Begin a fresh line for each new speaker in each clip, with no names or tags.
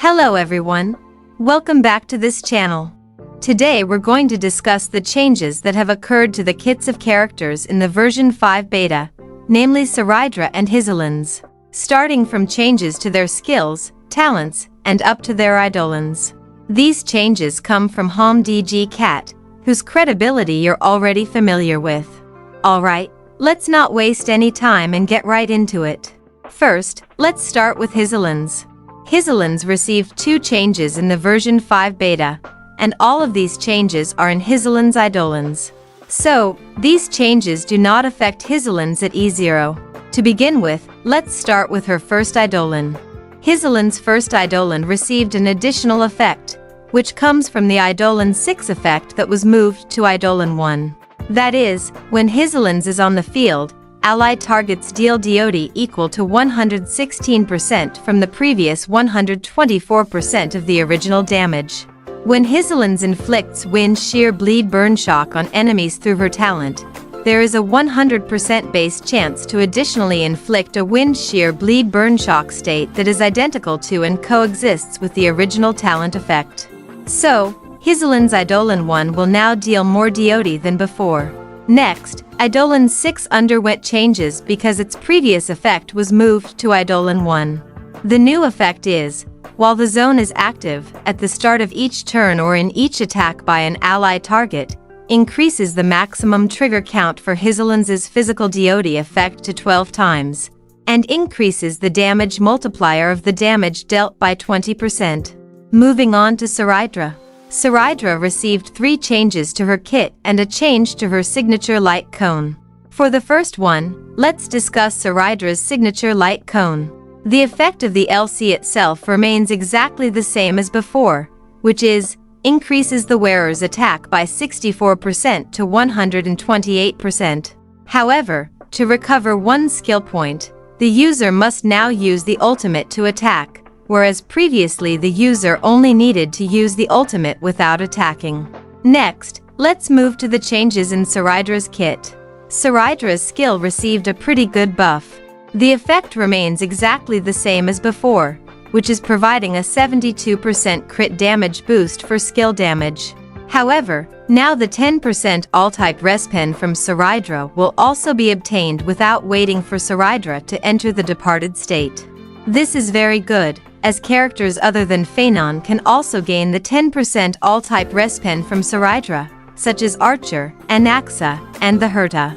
Hello everyone. Welcome back to this channel. Today we're going to discuss the changes that have occurred to the kits of characters in the version 5 beta, namely Cerydra and Hysilens, starting from changes to their skills, talents, and up to their Eidolons. These changes come from HomDG Cat, whose credibility you're already familiar with. Alright, let's not waste any time and get right into it. First, let's start with Hysilens. Hysilens received 2 changes in the version 5 beta, and all of these changes are in Hysilens Eidolons. So, these changes do not affect Hysilens at E0. To begin with, let's start with her first Eidolon. Hysilens' first Eidolon received an additional effect, which comes from the Eidolon 6 effect that was moved to Eidolon 1. That is, when Hysilens is on the field, allied targets deal DOD equal to 116% from the previous 124% of the original damage. When Hysilens inflicts wind shear bleed burn shock on enemies through her talent, there is a 100% base chance to additionally inflict a wind shear bleed burn shock state that is identical to and coexists with the original talent effect. So, Hysilens Eidolon 1 will now deal more DOD than before. Next, Eidolon 6 underwent changes because its previous effect was moved to Eidolon 1. The new effect is, while the zone is active, at the start of each turn or in each attack by an ally target, increases the maximum trigger count for Hysilens' physical DOD effect to 12 times, and increases the damage multiplier of the damage dealt by 20%. Moving on to Saridra. Saridra received 3 changes to her kit and a change to her signature light cone. For the first one, let's discuss Saridra's signature light cone. The effect of the LC itself remains exactly the same as before, which is, increases the wearer's attack by 64% to 128%. However, to recover 1 skill point, the user must now use the ultimate to attack, whereas previously the user only needed to use the ultimate without attacking. Next, let's move to the changes in Saridra's kit. Saridra's skill received a pretty good buff. The effect remains exactly the same as before, which is providing a 72% crit damage boost for skill damage. However, now the 10% all-type respen from Saridra will also be obtained without waiting for Saridra to enter the departed state. This is very good, as characters other than phainon can also gain the 10% all-type respen from Saridra, such as Archer, Anaxa, and the Herta.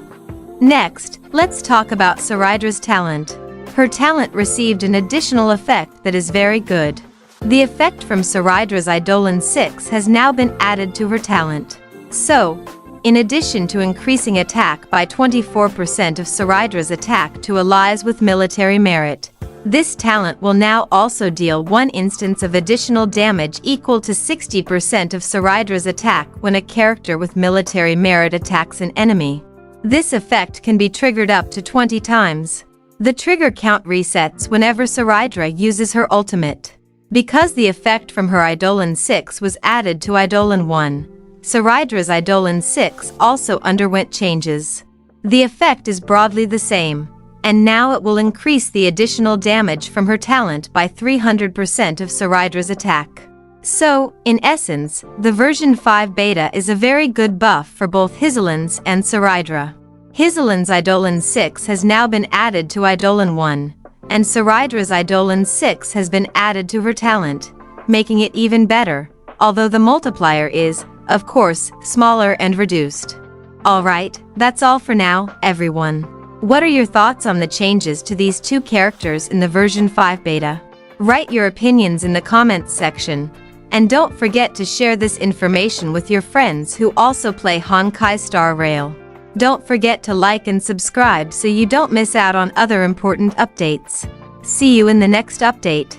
Next, let's talk about Saridra's talent. Her talent received an additional effect that is very good. The effect from Saridra's Eidolon 6 has now been added to her talent. So, in addition to increasing attack by 24% of Saridra's attack to allies with military merit, this talent will now also deal 1 instance of additional damage equal to 60% of Saridra's attack when a character with military merit attacks an enemy. This effect can be triggered up to 20 times. The trigger count resets whenever Saridra uses her ultimate. Because the effect from her Eidolon 6 was added to Eidolon 1, Saridra's Eidolon 6 also underwent changes. The effect is broadly the same, and now it will increase the additional damage from her talent by 300% of Saridra's attack. So, in essence, the version 5 beta is a very good buff for both Hysilens and Saridra. Hysilens' Eidolon 6 has now been added to Eidolon 1, and Saridra's Eidolon 6 has been added to her talent, making it even better, although the multiplier is, of course, smaller and reduced. Alright, that's all for now, everyone. What are your thoughts on the changes to these 2 characters in the version 5 beta? Write your opinions in the comments section, and don't forget to share this information with your friends who also play Honkai Star Rail. Don't forget to like and subscribe so you don't miss out on other important updates. See you in the next update.